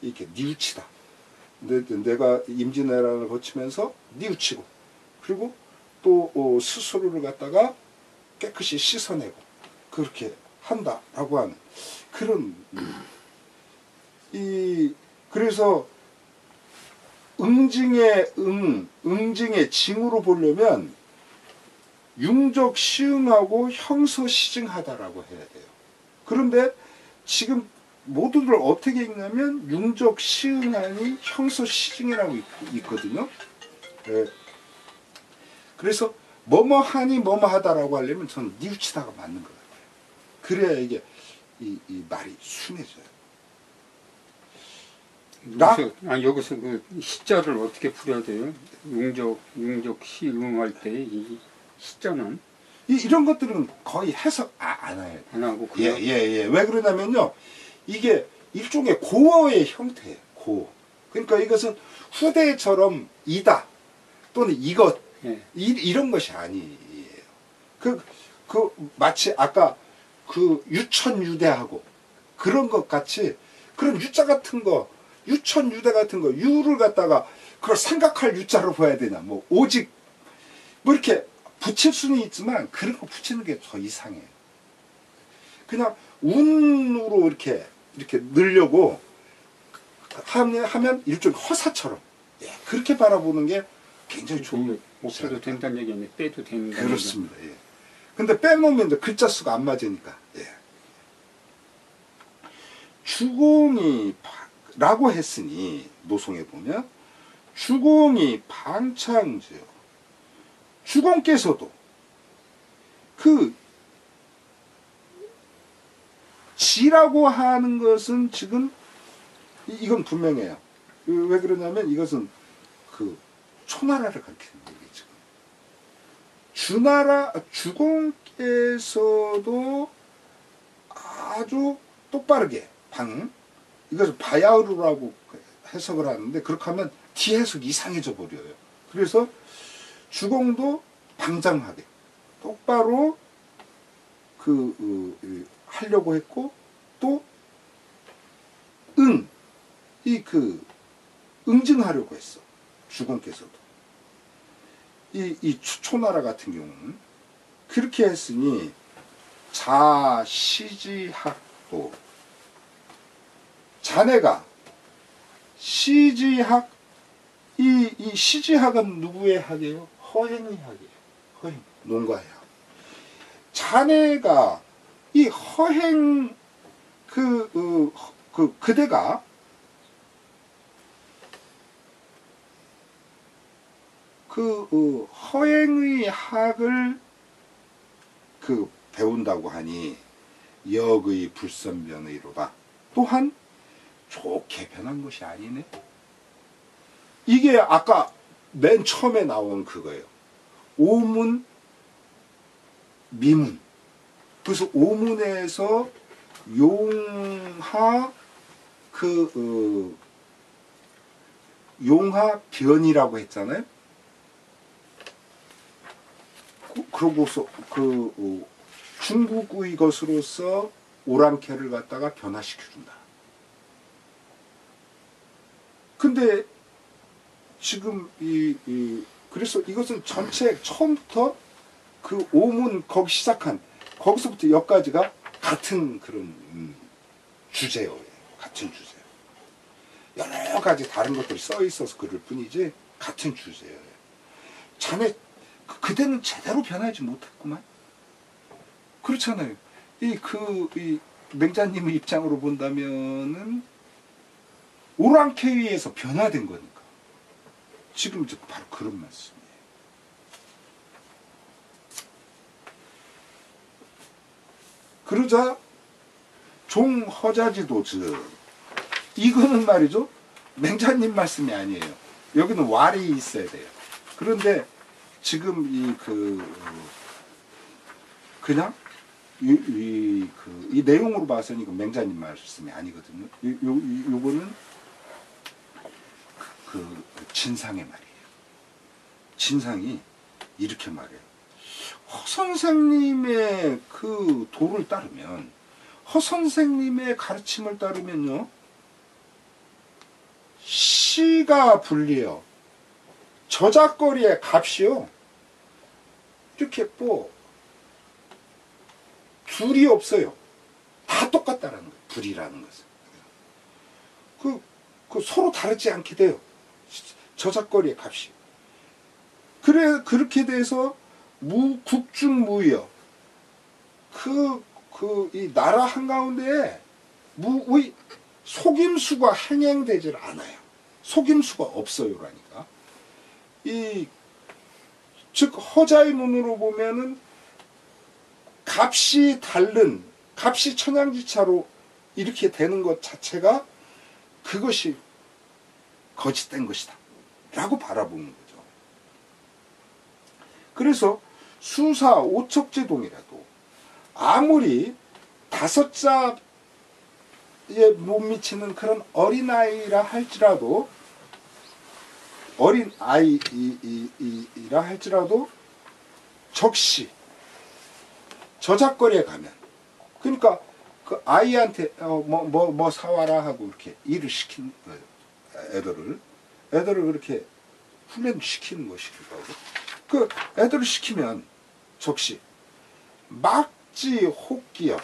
이렇게 뉘우치다. 내가 임진왜란을 거치면서 뉘우치고 그리고 또 스스로를 갖다가 깨끗이 씻어내고 그렇게 한다라고 하는 그런 그래서 응징의 응징의 징으로 보려면 융적 시응하고 형서 시증하다라고 해야 돼요. 그런데 지금 모두들 어떻게 읽냐면 융적 시응하니 형서 시증이라고 있거든요. 네. 그래서 뭐뭐하니 뭐뭐하다라고 하려면 저는 뉘우치다가 맞는 것 같아요. 그래야 이게 이 말이 순해져요. 여기서 그 시자를 어떻게 풀어야 돼요? 융적 시응할 때 이 시자는 이런 것들은 거의 해석 안 해요. 안 하고 예, 그냥 예. 왜 그러냐면요. 이게 일종의 고어의 형태예요. 고어. 그러니까 이것은 후대처럼 이다 또는 이것 예. 이런 것이 아니에요. 마치 아까 그 유천유대하고 그런 것 같이 그런 유자 같은 거 유천유대 같은 거 유를 갖다가 그걸 생각할 유자로 봐야 되냐 뭐 오직 뭐 이렇게 붙일 수는 있지만 그런 거 붙이는 게 더 이상해요. 그냥 운으로 이렇게 넣으려고 하면 일종의 허사처럼 그렇게 바라보는 게 굉장히 좋은 없어도 된다는 얘기네. 빼도 된다는 그렇습니다. 예. 근데 빼놓으면 이제 글자 수가 안 맞으니까. 예. 주공이라고 했으니 노송에 보면 주공이 방창지요. 주공께서도 그 지라고 하는 것은 지금 이건 분명해요. 왜 그러냐면 이것은 그 초나라를 가리키는 얘기죠. 주공께서도 아주 똑바르게 이것을 바야흐로라고 해석을 하는데 그렇게 하면 뒤해석이 이상해져 버려요. 그래서 주공도 방장하게 똑바로 하려고 했고 또 응징하려고 했어. 주공께서도. 이 초나라 같은 경우는 그렇게 했으니 자시지학도 자네가 시지학 이 시지학은 누구의 학이에요? 허행의 학이에요. 허행 농가의 학. 자네가 이 허행 그대가 허행의 학을 배운다고 하니 역의 불선변의로다. 또한 좋게 변한 것이 아니네. 이게 아까 맨 처음에 나온 그거예요. 오문, 미문. 그래서 오문에서 용하 용하 변이라고 했잖아요. 그러고서 중국의 것으로서 오랑캐를 갖다가 변화시켜준다. 근데 지금 그래서 이것은 전체 처음부터 그 오문 거기 시작한 거기서부터 여기까지가 같은 그런 주제예요. 같은 주제예요. 여러 가지 다른 것들이 써 있어서 그럴 뿐이지 같은 주제예요. 자네 그대는 제대로 변하지 못했구만. 그렇잖아요. 이 맹자님의 입장으로 본다면은 오랑캐에 의해서 변화된 거니까. 지금 이제 바로 그런 말씀이에요. 그러자 종허자지도 이거는 말이죠. 맹자님 말씀이 아니에요. 여기는 왈이 있어야 돼요. 그런데 지금 그냥 이 내용으로 봐서는 이거 맹자님 말씀이 아니거든요. 요거는 그 진상의 말이에요. 진상이 이렇게 말해요. 허 선생님의 그 도를 따르면, 허 선생님의 가르침을 따르면요, 시가 불리해요. 저작거리의 값이요, 이렇게 뭐 둘이 없어요. 다 똑같다라는 거예요. 불이라는 것은. 그 서로 다르지 않게 돼요. 저작거리의 값이. 그렇게 돼서 국중무여. 이 나라 한가운데에 무의 속임수가 행행되질 않아요. 속임수가 없어요라니까. 즉 허자의 눈으로 보면은 값이 다른, 값이 천양지차로 이렇게 되는 것 자체가 그것이 거짓된 것이다 라고 바라보는 거죠. 그래서 수사 오척제동이라도 아무리 5자에 못 미치는 그런 어린아이라 할지라도, 어린아이라 할지라도 적시 저작거리에 가면, 그러니까 그 아이한테 뭐 사와라 하고 이렇게 일을 시키는 거예요. 애들을 그렇게 훈련을 시키는 것이기도 하고, 그 애들을 시키면 적시 막지 혹기여.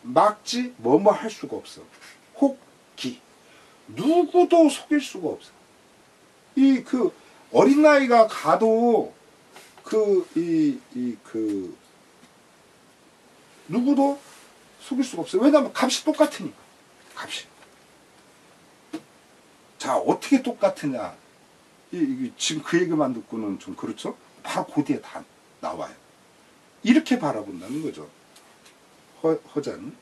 막지 뭐뭐 할 수가 없어. 혹기 누구도 속일 수가 없어. 그 어린아이가 가도 누구도 속일 수가 없어요. 왜냐하면 값이 똑같으니까. 값이. 자, 어떻게 똑같으냐. 지금 그 얘기만 듣고는 좀 그렇죠? 바로 그 뒤에 다 나와요. 이렇게 바라본다는 거죠. 허자는.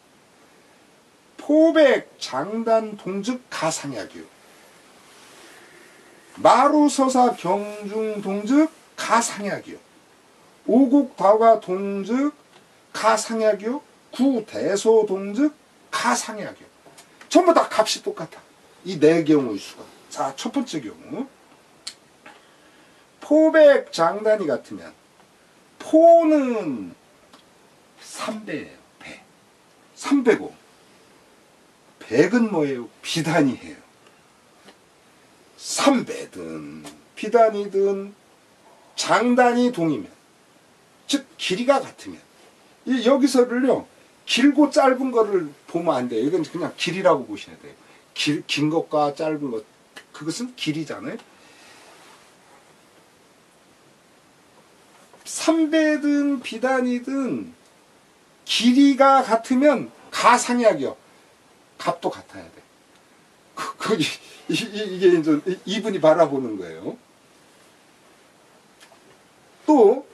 포백, 장단, 동즉, 가상약이요. 마루서사, 경중, 동즉, 가상약이요. 오곡, 다과, 동즉, 가상약이요. 구, 대소, 동즉, 가상약이요. 전부 다 값이 똑같아. 이 네 경우의 수가. 자, 첫 번째 경우. 포백, 장단이 같으면, 포는 3배예요. 배. 3배고, 백은 뭐예요? 비단이에요. 3배든 비단이든 장단이 동이면, 즉 길이가 같으면, 여기서를요 길고 짧은 거를 보면 안 돼요. 이건 그냥 길이라고 보셔야 돼요. 긴 것과 짧은 것, 그것은 길이잖아요. 3배든 비단이든 길이가 같으면 가상약이요. 값도 같아야 돼. 이게 이제 이분이 바라보는 거예요. 또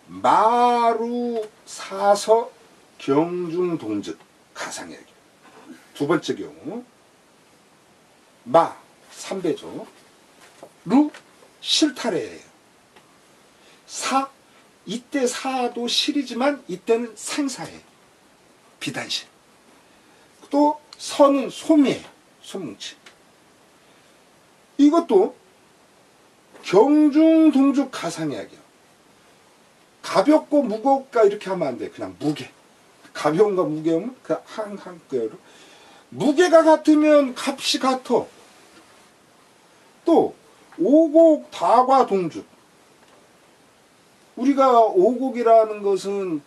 마루, 사서, 경중, 동즉, 가상약이요. 두 번째 경우. 마 3배죠. 루 실타래예요. 사, 이때 사도 실이지만 이때는 생사예요. 비단실. 또 서는 솜이에요. 솜뭉치. 이것도 경중, 동죽, 가상약이요. 가볍고 무겁고 이렇게 하면 안 돼. 그냥 무게. 가벼움과 무게움은 그 한 께로. 무게가 같으면 값이 같아. 또 오곡, 다과, 동죽. 우리가 오곡이라는 것은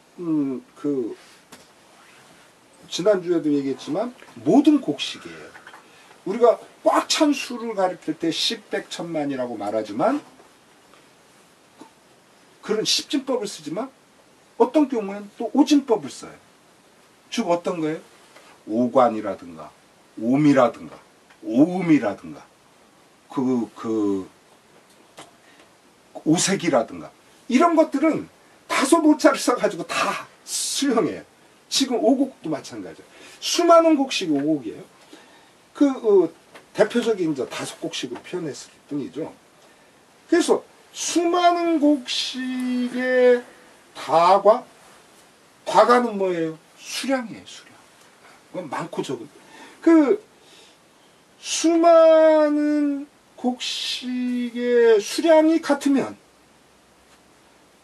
지난주에도 얘기했지만 모든 곡식이에요. 우리가 꽉 찬 술을 가리킬 때 십백천만이라고 말하지만 그런 십진법을 쓰지만 어떤 경우에는 또 오진법을 써요. 즉 어떤 거예요? 오관이라든가 오미라든가 오음이라든가 오색이라든가 이런 것들은 다소 노자를 써가지고 다 수용해요. 지금 오곡도 마찬가지예요. 수많은 곡식이 오곡이에요. 대표적인 이제 5곡식으로 표현했을 뿐이죠. 그래서 수많은 곡식의 다과, 과가는 뭐예요? 수량이에요, 수량. 그건 많고 적은. 그 수많은 곡식의 수량이 같으면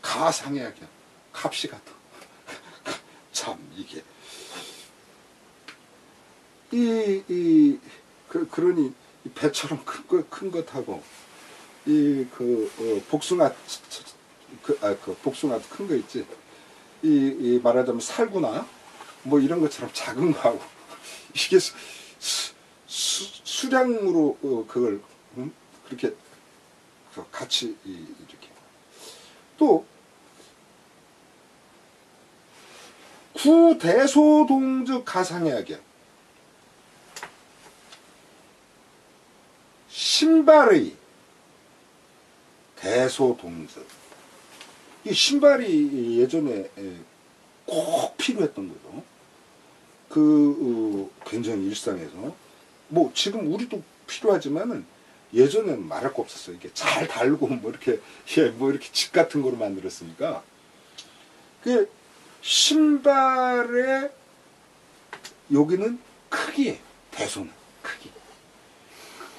가상해야겠 값이 같아. 참 이게 그러니 이 배처럼 큰 거 타고 복숭아 복숭아 큰 거 있지. 이 말하자면 살구나 뭐 이런 것처럼 작은 거 하고 이게 수량으로 그걸 그렇게 같이 이렇게 또 구대소동즉 가상해야견 신발의 대소동즉 이 신발이 예전에 꼭 필요했던 거죠. 굉장히 일상에서 뭐 지금 우리도 필요하지만은 예전에는 말할 거 없었어요. 이게 잘 달고 뭐 이렇게 뭐 이렇게 집 같은 거로 만들었으니까 그 신발의 여기는 크기예요. 대소는 크기.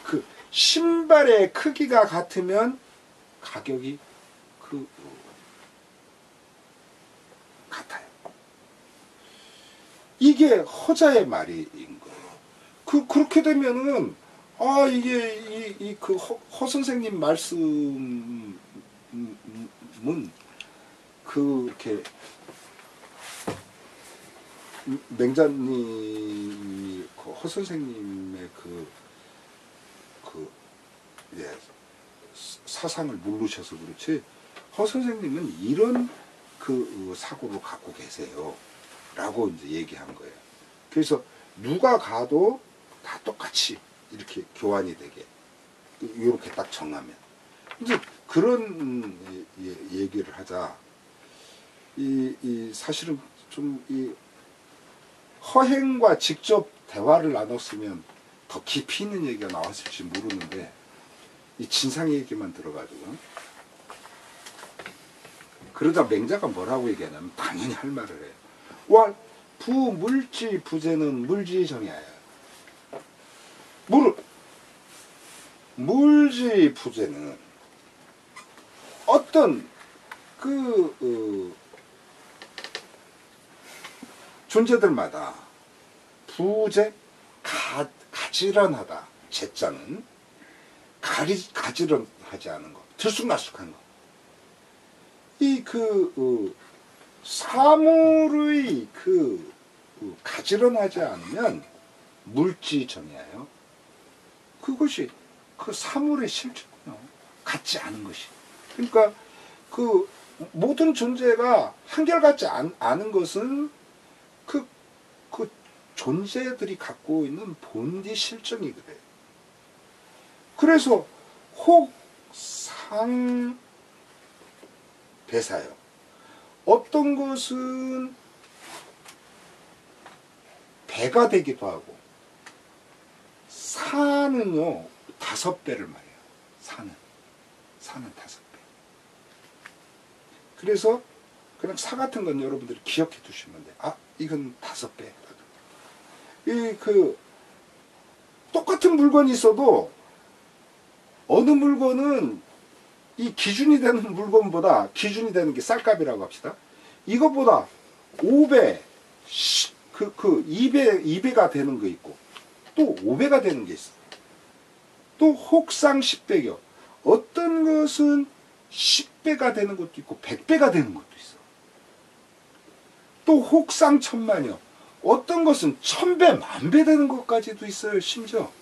그 신발의 크기가 같으면 가격이 같아요. 이게 허자의 말인 거예요. 그렇게 되면은 이게 허 선생님 말씀은 이렇게 맹자님이 허 선생님의 사상을 모르셔서 그렇지 허 선생님은 이런 사고를 갖고 계세요. 라고 이제 얘기한 거예요. 그래서 누가 가도 다 똑같이 이렇게 교환이 되게 이렇게 딱 정하면 이제 그런 얘기를 하자. 사실은 좀 허행과 직접 대화를 나눴으면 더 깊이 있는 얘기가 나왔을지 모르는데 이 진상 얘기만 들어가지고 그러다 맹자가 뭐라고 얘기하냐면 당연히 할 말을 해요. 부물지 부재는 물지정이야. 물지 부재는 어떤 존재들마다 부재 가지런하다. 재자는 가지런하지 않은 거, 들쑥날쑥한 거. 사물의 가지런하지 않으면 물지정이에요. 그것이 사물의 실체예요. 같지 않은 것이. 그러니까 모든 존재가 한결같지 않은 것은 그 존재들이 갖고 있는 본디 실정이 그래요. 그래서 혹상 배사요. 어떤 것은 배가 되기도 하고 사는요 5배를 말해요. 사는 5배. 그래서 그냥 사 같은 건 여러분들이 기억해 두시면 돼요. 이건 5배. 똑같은 물건이 있어도 어느 물건은 이 기준이 되는 물건보다 기준이 되는 게 쌀값이라고 합시다. 이것보다 5배, 2배가 되는 거 있고 또 5배가 되는 게 있어. 또 혹상 10배요. 어떤 것은 10배가 되는 것도 있고 100배가 되는 것도 있어. 또 혹상 천만이요. 어떤 것은 1000배, 10,000배 되는 것까지도 있어요. 심지어.